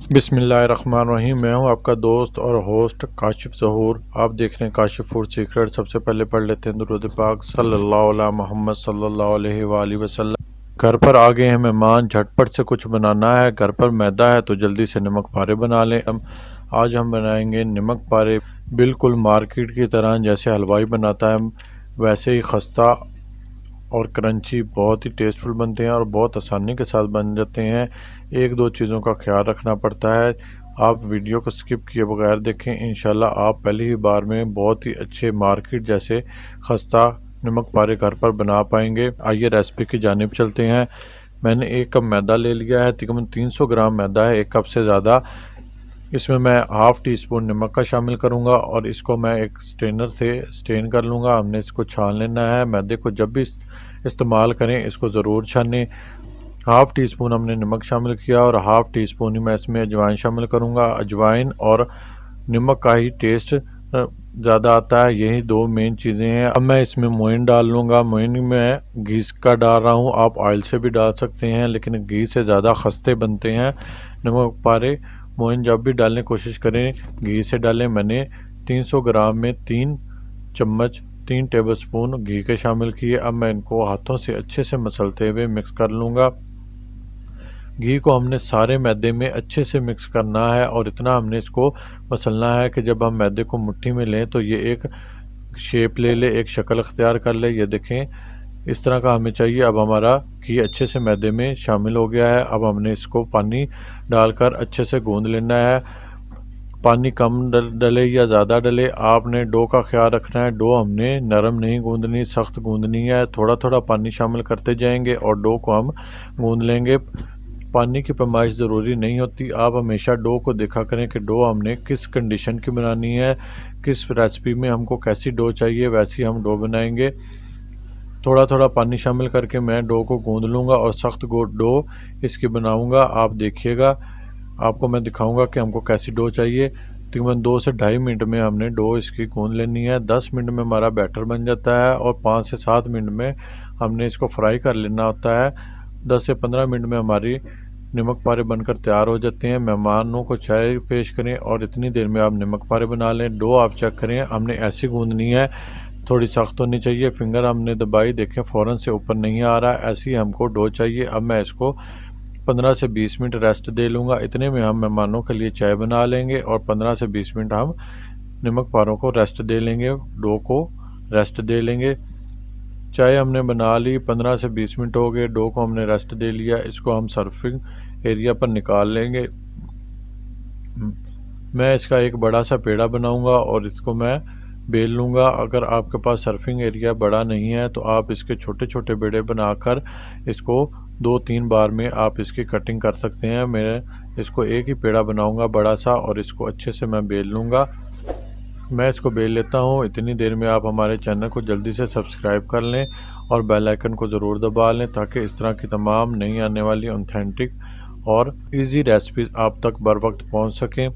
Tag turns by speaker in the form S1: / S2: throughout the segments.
S1: बिस्मिल्लाहिर्रहमानिर्रहीम। मैं हूं आपका दोस्त और होस्ट काशिफ ज़हूर। आप देख रहे हैं काशिफ फूड सीक्रेट। सबसे पहले पढ़ लेते हैं दुरूद पाक सल्लल्लाहु अला मोहम्मद सल्लल्लाहु अलैहि वालैहि वसल्लम। घर पर आ गए हैं मेहमान, झटपट से कुछ बनाना है। घर पर मैदा है तो जल्दी से नमक पारे बना लें। आज हम बनाएंगे नमक पारे, बिल्कुल मार्केट की तरह जैसे हलवाई बनाता है वैसे ही खस्ता और क्रंची, बहुत ही टेस्टफुल बनते हैं और बहुत आसानी के साथ बन जाते हैं। एक दो चीज़ों का ख्याल रखना पड़ता है। आप वीडियो को स्किप किए बगैर देखें, इंशाल्लाह आप पहली ही बार में बहुत ही अच्छे मार्केट जैसे खस्ता नमक पारे घर पर बना पाएंगे। आइए रेसिपी की जानिब चलते हैं। मैंने 1 कप मैदा ले लिया है, तकरीबन 300 ग्राम मैदा है, 1 कप से ज़्यादा। इसमें मैं हाफ़ टी स्पून नमक का शामिल करूंगा और इसको मैं एक स्ट्रेनर से स्ट्रेन कर लूँगा। हमने इसको छान लेना है। मैदे को जब भी इस्तेमाल करें इसको ज़रूर छानें। हाफ़ टी स्पून हमने नमक शामिल किया और हाफ़ टी स्पून ही मैं इसमें अजवाइन शामिल करूँगा। अजवाइन और नमक का ही टेस्ट ज़्यादा आता है, यही दो मेन चीज़ें हैं। अब मैं इसमें मोइन डाल लूँगा। मोइन में घी का डाल रहा हूँ, आप ऑयल से भी डाल सकते हैं लेकिन घी से ज़्यादा खस्ते बनते हैं नमक पारे। मोइन जब भी डालने की कोशिश करें घी से डालें। मैंने 300 ग्राम में 3 टेबलस्पून घी के शामिल किए। अब मैं इनको हाथों से अच्छे से मसलते हुए मिक्स कर लूँगा। घी को हमने सारे मैदे में अच्छे से मिक्स करना है और इतना हमने इसको मसलना है कि जब हम मैदे को मुट्ठी में लें तो ये एक शेप ले ले, एक शक्ल अख्तियार कर ले। ये देखें, इस तरह का हमें चाहिए। अब हमारा घी अच्छे से मैदे में शामिल हो गया है। अब हमने इसको पानी डालकर अच्छे से गूंद लेना है। पानी कम डले या ज़्यादा डले, आपने डो का ख्याल रखना है। डो हमने नरम नहीं गूंदनी, सख्त गूंदनी है। थोड़ा थोड़ा पानी शामिल करते जाएंगे और डो को हम गूंद लेंगे। पानी की पैमाइश ज़रूरी नहीं होती। आप हमेशा डो को देखा करें कि डो हमने किस कंडीशन की बनानी है, किस रेसिपी में हमको कैसी डो चाहिए, वैसी हम डो बनाएंगे। थोड़ा थोड़ा पानी शामिल करके मैं डो को गूंद लूँगा और सख्त डो इसकी बनाऊँगा। आप देखिएगा, आपको मैं दिखाऊंगा कि हमको कैसी डो चाहिए। तकरीबन 2 से ढाई मिनट में हमने डो इसकी गूंद लेनी है। 10 मिनट में हमारा बैटर बन जाता है और 5 से 7 मिनट में हमने इसको फ्राई कर लेना होता है। 10 से 15 मिनट में हमारी नमक पारे बनकर तैयार हो जाते हैं। मेहमानों को चाय पेश करें और इतनी देर में आप नमक पारे बना लें। डो आप चेक करें, हमने ऐसी गूंदनी है, थोड़ी सख्त होनी चाहिए। फिंगर हमने दबाई, देखें फ़ौरन से ऊपर नहीं आ रहा, ऐसी हमको डो चाहिए। अब मैं इसको 15 से 20 मिनट रेस्ट दे लूँगा। इतने में हम मेहमानों के लिए चाय बना लेंगे और 15 से 20 मिनट हम नमक पारों को रेस्ट दे लेंगे, डो को रेस्ट दे लेंगे। चाय हमने बना ली, 15 से 20 मिनट हो गए, डो को हमने रेस्ट दे लिया। इसको हम सर्विंग एरिया पर निकाल लेंगे। मैं इसका एक बड़ा सा पेड़ा बनाऊंगा और इसको मैं बेल लूँगा। अगर आपके पास सर्विंग एरिया बड़ा नहीं है तो आप इसके छोटे छोटे पेड़े बनाकर इसको 2-3 बार में आप इसकी कटिंग कर सकते हैं। मैं इसको एक ही पेड़ा बनाऊंगा बड़ा सा और इसको अच्छे से मैं बेल लूँगा। मैं इसको बेल लेता हूँ। इतनी देर में आप हमारे चैनल को जल्दी से सब्सक्राइब कर लें और बेल आइकन को ज़रूर दबा लें ताकि इस तरह की तमाम नई आने वाली ऑथेंटिक और इजी रेसिपीज़ आप तक बर वक्त पहुँच सकें।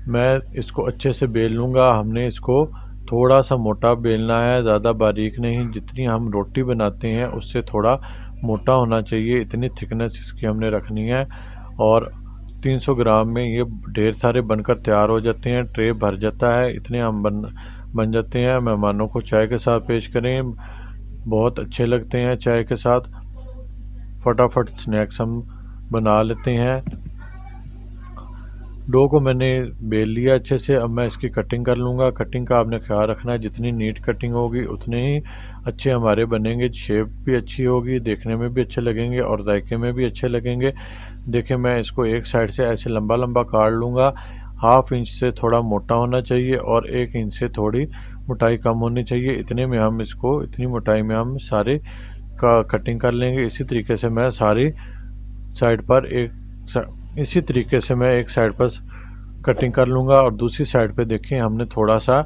S1: मैं इसको अच्छे से बेल लूँगा। हमने इसको थोड़ा सा मोटा बेलना है, ज़्यादा बारीक नहीं। जितनी हम रोटी बनाते हैं उससे थोड़ा मोटा होना चाहिए, इतनी थिकनेस इसकी हमने रखनी है। और 300 ग्राम में ये ढेर सारे बनकर तैयार हो जाते हैं, ट्रे भर जाता है। इतने हम बन जाते हैं। मेहमानों को चाय के साथ पेश करें, बहुत अच्छे लगते हैं चाय के साथ। फटाफट स्नैक्स हम बना लेते हैं। डो को मैंने बेल लिया अच्छे से। अब मैं इसकी कटिंग कर लूँगा। कटिंग का आपने ख्याल रखना है, जितनी नीट कटिंग होगी उतने ही अच्छे हमारे बनेंगे। शेप भी अच्छी होगी, देखने में भी अच्छे लगेंगे और जायके में भी अच्छे लगेंगे। देखें, मैं इसको एक साइड से ऐसे लंबा लंबा काट लूँगा। हाफ इंच से थोड़ा मोटा होना चाहिए और 1 इंच से थोड़ी मोटाई कम होनी चाहिए। इतने में हम इसको, इतनी मोटाई में हम सारे का कटिंग कर लेंगे। इसी तरीके से मैं सारी साइड पर इसी तरीके से मैं एक साइड पर कटिंग कर लूँगा और दूसरी साइड पे देखें, हमने थोड़ा सा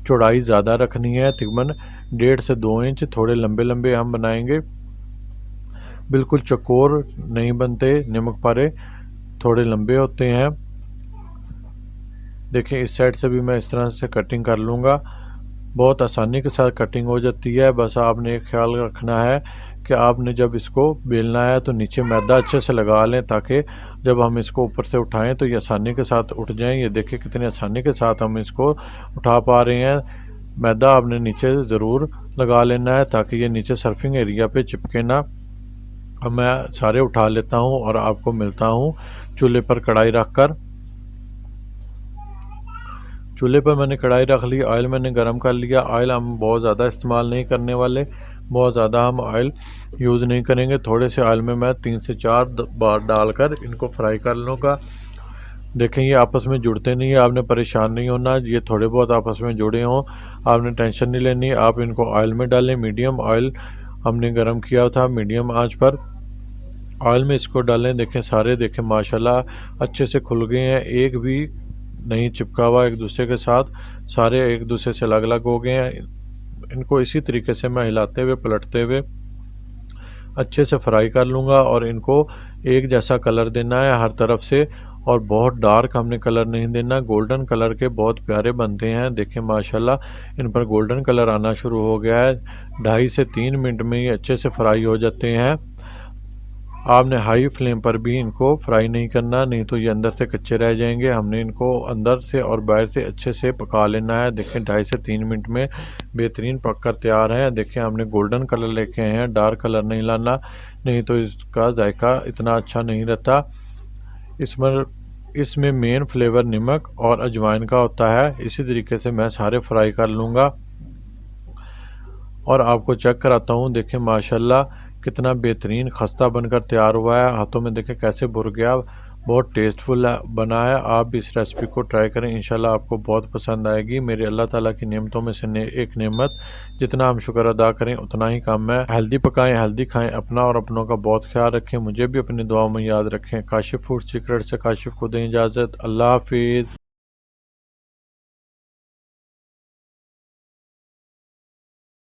S1: चौड़ाई ज़्यादा रखनी है, तकरीबन 1.5 से 2 इंच। थोड़े लंबे लंबे हम बनाएंगे, बिल्कुल चकोर नहीं बनते नमक पारे, थोड़े लंबे होते हैं। देखें, इस साइड से भी मैं इस तरह से कटिंग कर लूँगा। बहुत आसानी के साथ कटिंग हो जाती है। बस आपने एक ख्याल रखना है कि आपने जब इसको बेलना है तो नीचे मैदा अच्छे से लगा लें, ताकि जब हम इसको ऊपर से उठाएं तो ये आसानी के साथ उठ जाएं। ये देखिए कितनी आसानी के साथ हम इसको उठा पा रहे हैं। मैदा आपने नीचे ज़रूर लगा लेना है ताकि ये नीचे सर्फिंग एरिया पे चिपके ना। अब मैं सारे उठा लेता हूँ और आपको मिलता हूँ चूल्हे पर कढ़ाई रख कर। चूल्हे पर मैंने कढ़ाई रख ली, ऑयल मैंने गरम कर लिया। ऑयल हम बहुत ज़्यादा इस्तेमाल नहीं करने वाले, बहुत ज़्यादा हम ऑयल यूज़ नहीं करेंगे। थोड़े से ऑयल में मैं 3 से 4 बार डालकर इनको फ्राई कर लूँगा। देखें ये आपस में जुड़ते नहीं है, आपने परेशान नहीं होना। ये थोड़े बहुत आपस में जुड़े हों, आपने टेंशन नहीं लेनी। आप इनको ऑयल में डालें, मीडियम ऑयल हमने गरम किया था, मीडियम आंच पर ऑयल में इसको डालें। देखें सारे देखें माशाल्लाह अच्छे से खुल गए हैं, एक भी नहीं चिपका हुआ एक दूसरे के साथ, सारे एक दूसरे से अलग अलग हो गए हैं। इनको इसी तरीके से मैं हिलाते हुए पलटते हुए अच्छे से फ्राई कर लूँगा और इनको एक जैसा कलर देना है हर तरफ से, और बहुत डार्क हमने कलर नहीं देना। गोल्डन कलर के बहुत प्यारे बनते हैं। देखें माशाल्लाह इन पर गोल्डन कलर आना शुरू हो गया है। 2.5 से 3 मिनट में ये अच्छे से फ्राई हो जाते हैं। आपने हाई फ्लेम पर भी इनको फ्राई नहीं करना, नहीं तो ये अंदर से कच्चे रह जाएंगे। हमने इनको अंदर से और बाहर से अच्छे से पका लेना है। देखें 2.5 से 3 मिनट में बेहतरीन पक कर तैयार है। देखें हमने गोल्डन कलर लेके आए हैं, डार्क कलर नहीं लाना, नहीं तो इसका जायका इतना अच्छा नहीं रहता। इसमें मेन फ्लेवर नमक और अजवाइन का होता है। इसी तरीके से मैं सारे फ्राई कर लूँगा और आपको चेक कराता हूँ। देखें माशाल्लाह कितना बेहतरीन खस्ता बनकर तैयार हुआ है। हाथों में देखें कैसे भुर गया, बहुत टेस्टफुल बना है। आप भी इस रेसिपी को ट्राई करें, इंशाल्लाह आपको बहुत पसंद आएगी। मेरे अल्लाह ताला की नेमतों में से एक नेमत, जितना हम शुक्र अदा करें उतना ही कम है। हेल्दी पकाएं, हेल्दी खाएं, अपना और अपनों का बहुत ख्याल रखें। मुझे भी अपनी दुआओं में याद रखें। काशिफ फूड सीक्रेट से काशिफ को दें इजाज़त। अल्लाह हाफिज़।